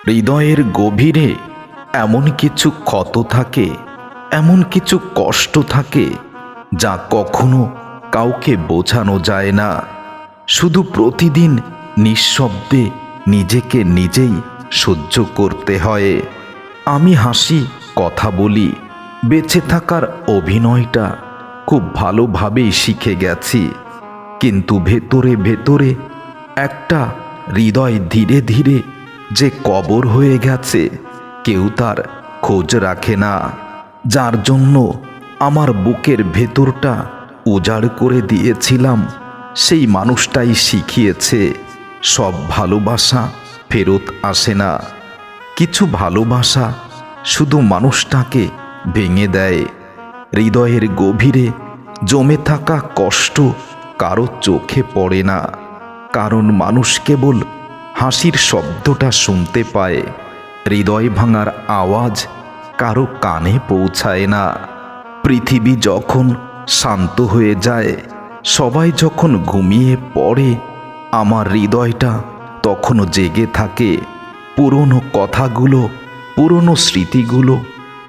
হৃদয়ের গভীরে এমন কিছু ক্ষত থাকে, এমন কিছু কষ্ট থাকে যা কখনো কাউকে বোঝানো যায় না। শুধু প্রতিদিন নিঃশব্দে নিজেকে নিজেই সহ্য করতে হয়। আমি হাসি, কথা বলি, বেঁচে থাকার অভিনয়টা খুব ভালোভাবেই শিখে গেছি, কিন্তু ভেতরে ভেতরে একটা হৃদয় ধীরে ধীরে যে কবর হয়ে গেছে, কেউ তার খোঁজ রাখে না। যার জন্য আমার বুকের ভেতরটা উজাড় করে দিয়েছিলাম, সেই মানুষটাই শিখিয়েছে সব ভালোবাসা ফেরত আসে না। কিছু ভালোবাসা শুধু মানুষটাকে ভেঙে দেয়। হৃদয়ের গভীরে জমে থাকা কষ্ট কারো চোখে পড়ে না, কারণ মানুষ কেবল হাসির শব্দটা শুনতে পায়। হৃদয় ভাঙার আওয়াজ কারো কানে পৌঁছায় না। পৃথিবী যখন শান্ত হয়ে যায়, সবাই যখন ঘুমিয়ে পড়ে, আমার হৃদয়টা তখনও জেগে থাকে। পুরনো কথাগুলো, পুরনো স্মৃতিগুলো,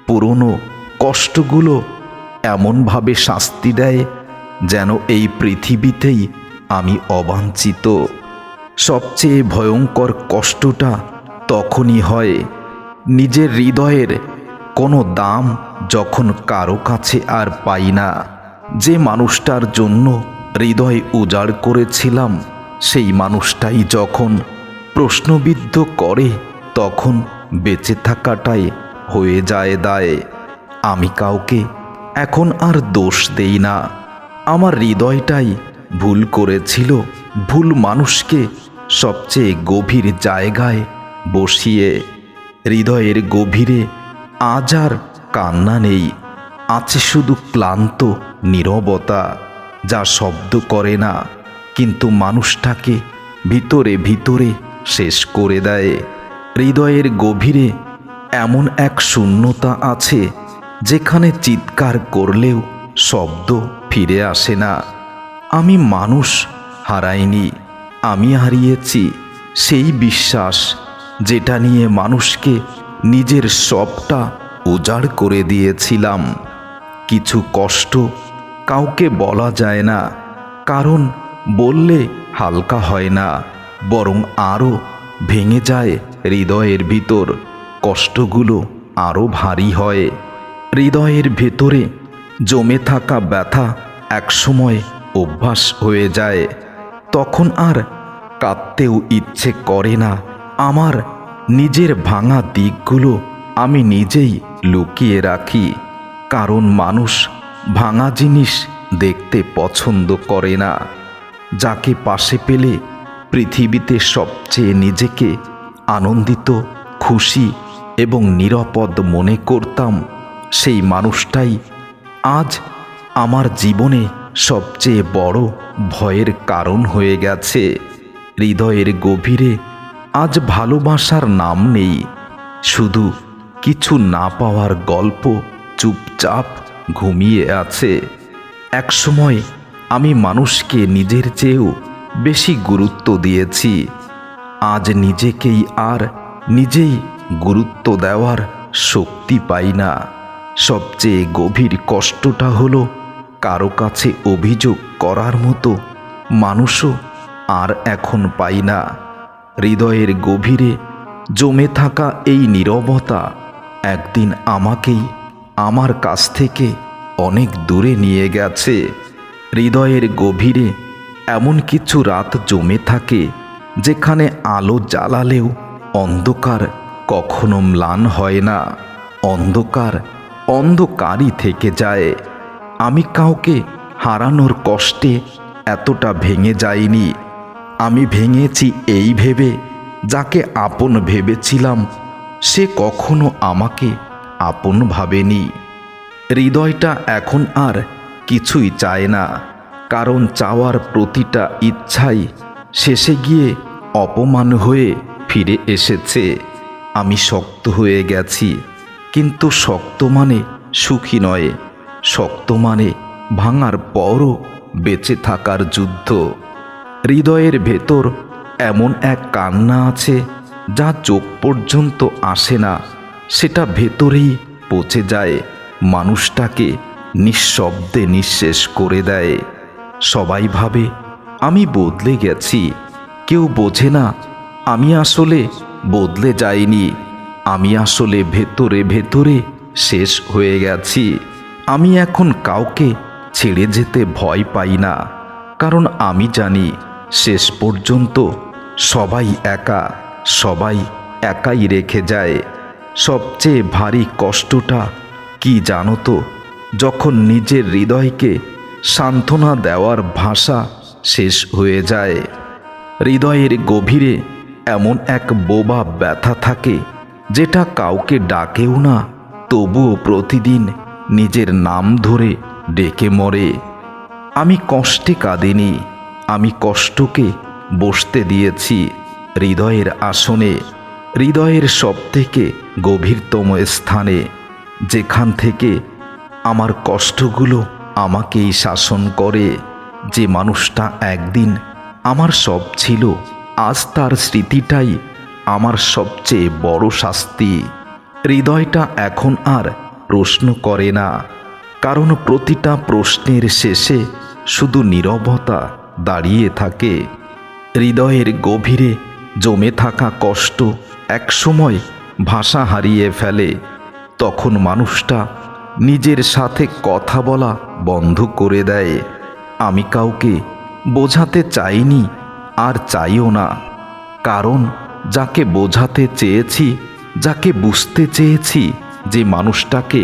পুরনো কষ্টগুলো এমনভাবে শাস্তি দেয় যেন এই পৃথিবীতেই আমি অবাঞ্ছিত। সবচেয়ে ভয়ঙ্কর কষ্টটা তখনই হয় নিজের হৃদয়ের কোনো দাম যখন কারো কাছে আর পাই না। যে মানুষটার জন্য হৃদয় উজাড় করেছিলাম, সেই মানুষটাই যখন প্রশ্নবিদ্ধ করে, তখন বেঁচে থাকাটাই হয়ে যায় দায়। আমি কাউকে এখন আর দোষ দেই না। আমার হৃদয়টাই ভুল করেছিল, ভুল মানুষকে সবচেয়ে গভীর জায়গায় বসিয়ে। হৃদয়ের গভীরে আজ আর কান্না নেই, আছে শুধু ক্লান্ত নীরবতা, যা শব্দ করে না কিন্তু মানুষটাকে ভিতরে ভিতরে শেষ করে দেয়। হৃদয়ের গভীরে এমন এক শূন্যতা আছে যেখানে চিৎকার করলেও শব্দ ফিরে আসে না। আমি মানুষ হারাইনি, আমি হারিয়েছি সেই বিশ্বাস যেটা নিয়ে মানুষকে নিজের সবটা উজাড় করে দিয়েছিলাম। কিছু কষ্ট কাউকে বলা যায় না, কারণ বললে হালকা হয় না, বরং আরও ভেঙে যায় হৃদয়ের ভিতর। কষ্টগুলো আরও ভারী হয়। হৃদয়ের ভেতরে জমে থাকা ব্যথা একসময় অভ্যাস হয়ে যায়, তখন আর কাঁদতেও ইচ্ছে করে না। আমার নিজের ভাঙা দিকগুলো আমি নিজেই লুকিয়ে রাখি, কারণ মানুষ ভাঙা জিনিস দেখতে পছন্দ করে না। যাকে পাশে পেলে পৃথিবীতে সবচেয়ে নিজেকে আনন্দিত, খুশি এবং নিরাপদ মনে করতাম, সেই মানুষটাই আজ আমার জীবনে সবচেয়ে বড় ভয়ের কারণ হয়ে গেছে। হৃদয়ের গভীরে আজ ভালোবাসার নাম নেই, শুধু কিছু না পাওয়ার গল্প চুপচাপ ঘুমিয়ে আছে। একসময় আমি মানুষকে নিজের চেয়েও বেশি গুরুত্ব দিয়েছি, আজ নিজেকেই আর নিজেই গুরুত্ব দেওয়ার শক্তি পাই না। সবচেয়ে গভীর কষ্টটা হলো কারো কাছে অভিযোগ করার মতো মানুষও আর এখন পাই না। হৃদয়ের গভীরে জমে থাকা এই নীরবতা একদিন আমাকেই আমার কাছ থেকে অনেক দূরে নিয়ে গেছে। হৃদয়ের গভীরে এমন কিছু রাত জমে থাকে যেখানে আলো জ্বালালেও অন্ধকার কখনো ম্লান হয় না। অন্ধকার অন্ধকারই থেকে যায়। আমি কাউকে হারানোর কষ্টে এতটা ভেঙে যাইনি। আমি ভেঙেছি এই ভেবে, যাকে আপন ভেবেছিলাম সে কখনো আমাকে আপন ভাবেনি। হৃদয়টা এখন আর কিছুই চায় না, কারণ চাওয়ার প্রতিটা ইচ্ছাই শেষে গিয়ে অপমান হয়ে ফিরে এসেছে। আমি শক্ত হয়ে গেছি, কিন্তু শক্ত মানে সুখী নয়। শক্ত মানে ভাঙার পরও বেঁচে থাকার যুদ্ধ। হৃদয়ের ভেতর এমন এক কান্না আছে যা চোখ পর্যন্ত আসে না, সেটা ভেতরেই পচে যায়, মানুষটাকে নিঃশব্দে নিঃশেষ করে দেয়। সবাই ভাবে আমি বদলে গেছি, কেউ বোঝে না আমি আসলে বদলে যাইনি। আমি আসলে ভেতরে ভেতরে শেষ হয়ে গেছি। আমি এখন কাউকে ছেড়ে যেতে ভয় পাই না, কারণ আমি জানি শেষ পর্যন্ত সবাই একা, সবাই একাই রেখে যায়। সবচেয়ে ভারী কষ্টটা কি জানো তো? যখন নিজের হৃদয়কে সান্ত্বনা দেওয়ার ভাষা শেষ হয়ে যায়। হৃদয়ের গভীরে এমন এক বোবা ব্যথা থাকে যেটা কাউকে ডাকেও না, তবুও প্রতিদিন নিজের নাম ধরে ডেকে মরে। আমি কষ্টে কাঁদিনি, আমি কষ্টকে বসতে দিয়েছি হৃদয়ের আসনে, হৃদয়ের সবথেকে গভীরতম স্থানে, যেখান থেকে আমার কষ্টগুলো আমাকেই শাসন করে। যে মানুষটা একদিন আমার সব ছিল, আজ তার স্মৃতিটাই আমার সবচেয়ে বড় শাস্তি। হৃদয়টা এখন আর প্রশ্ন করে না, কারণ প্রতিটা প্রশ্নের শেষে শুধু নীরবতা দাঁড়িয়ে থাকে। হৃদয়ের গভীরে জমে থাকা কষ্ট একসময় ভাষা হারিয়ে ফেলে। তখন মানুষটা নিজের সাথে কথা বলা বন্ধ করে দেয়। আমি কাউকে বোঝাতে চাইনি আর চাইও না, কারণ যাকে বোঝাতে চেয়েছি, যাকে বুঝতে চেয়েছি, যে মানুষটাকে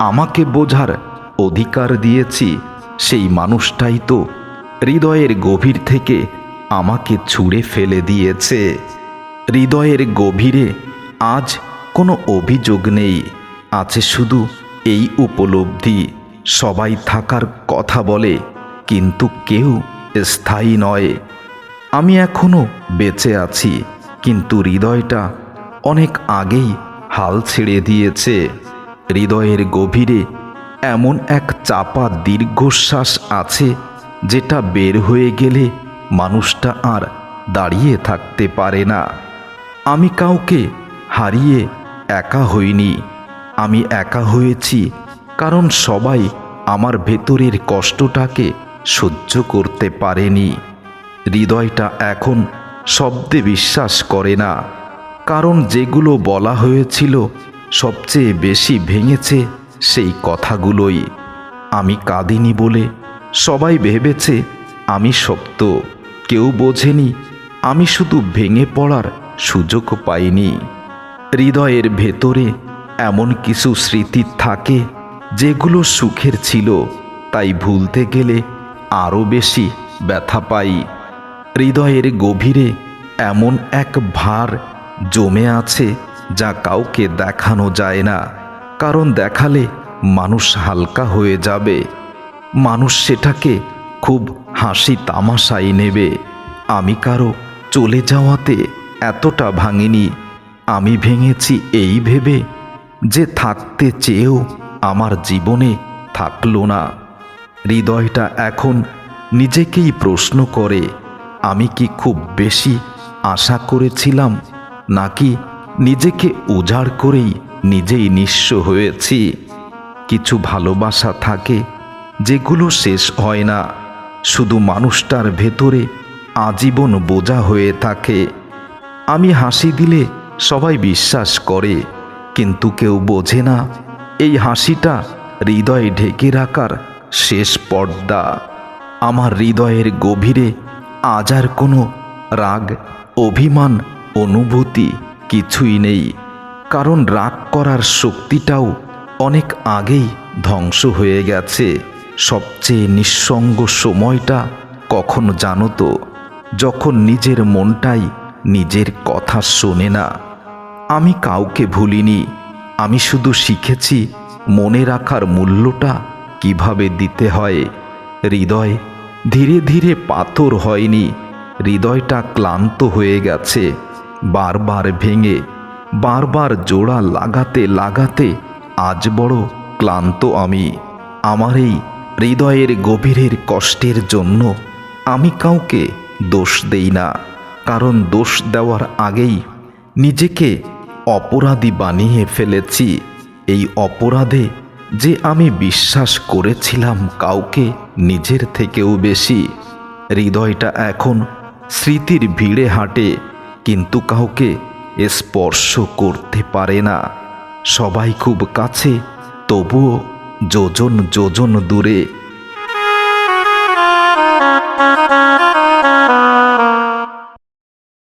আমাকে বোঝার অধিকার দিয়েছি, সেই মানুষটাই তো হৃদয়ের গভীর থেকে আমাকে ছুঁড়ে ফেলে দিয়েছে। হৃদয়ের গভীরে আজ কোনো অভিযোগ নেই, আছে শুধু এই উপলব্ধি, সবাই থাকার কথা বলে কিন্তু কেউ স্থায়ী নয়। আমি এখনো বেঁচে আছি, কিন্তু হৃদয়টা অনেক আগেই হাল ছেড়ে দিয়েছে। হৃদয়ের গভীরে এমন এক চাপা দীর্ঘশ্বাস আছে যেটা বের হয়ে গেলে মানুষটা আর দাঁড়িয়ে থাকতে পারে না। আমি কাউকে হারিয়ে একা হইনি, আমি একা হয়েছি কারণ সবাই আমার ভেতরের কষ্টটাকে সহ্য করতে পারেনি। হৃদয়টা এখন শব্দে বিশ্বাস করে না, কারণ যেগুলো বলা হয়েছিল সবচেয়ে বেশি ভেঙেছে সেই কথাগুলোই। আমি কাঁদিনি বলে সবাই ভেবেছে আমি শক্ত, কেউ বোঝেনি আমি শুধু ভেঙে পড়ার সুযোগ পাইনি। হৃদয়ের ভেতরে এমন কিছু স্মৃতি থাকে যেগুলো সুখের ছিল, তাই ভুলতে গেলে আরও বেশি ব্যথা পাই। হৃদয়ের গভীরে এমন এক ভার জমে আছে যা কাউকে দেখানো যায় না, কারণ দেখালে মানুষ হালকা হয়ে যাবে, মানুষ সেটাকে খুব হাসি তামাশাই নেবে। আমি কারো চলে যাওয়াতে এতটা ভাঙিনি, আমি ভেঙেছি এই ভেবে যে থাকতে চেয়েও আমার জীবনে থাকলো না। হৃদয়টা এখন নিজেকেই প্রশ্ন করে, আমি কি খুব বেশি আশা করেছিলাম, নাকি নিজেকে উজাড় করেই নিজেই নিঃস্ব হয়েছি। কিছু ভালোবাসা থাকে যেগুলো শেষ হয় না, শুধু মানুষটার ভেতরে আজীবন বোঝা হয়ে থাকে। আমি হাসি দিলে সবাই বিশ্বাস করে, কিন্তু কেউ বোঝে না এই হাসিটা হৃদয়ে ঢেকে রাখার শেষ পর্দা। আমার হৃদয়ের গভীরে আজ আর কোনো রাগ, অভিমান, অনুভূতি কিছুই নেই, কারণ রাগ করার শক্তিটাও অনেক আগেই ধ্বংস হয়ে গেছে। সবচেয়ে নিঃসঙ্গ সময়টা কখন জানো তো? যখন নিজের মনটাই নিজের কথা শোনে না। আমি কাউকে ভুলিনি, আমি শুধু শিখেছি মনে রাখার মূল্যটা কিভাবে দিতে হয়। হৃদয় ধীরে ধীরে পাথর হয়নি, হৃদয়টা ক্লান্ত হয়ে গেছে। বারবার ভেঙে বারবার জোড়া লাগাতে লাগাতে আজ বড় ক্লান্ত আমি। আমার এই হৃদয়ের গভীরের কষ্টের জন্য আমি কাউকে দোষ দেই না, কারণ দোষ দেওয়ার আগেই নিজেকে অপরাধী বানিয়ে ফেলেছি। এই অপরাধে যে আমি বিশ্বাস করেছিলাম কাউকে নিজের থেকেও বেশি। হৃদয়টা এখন স্মৃতির ভিড়ে হাঁটে, কিন্তু কাউকে স্পর্শ করতে পারে না। সবাই খুব কাছে, তবুও যোজন যোজন দূরে।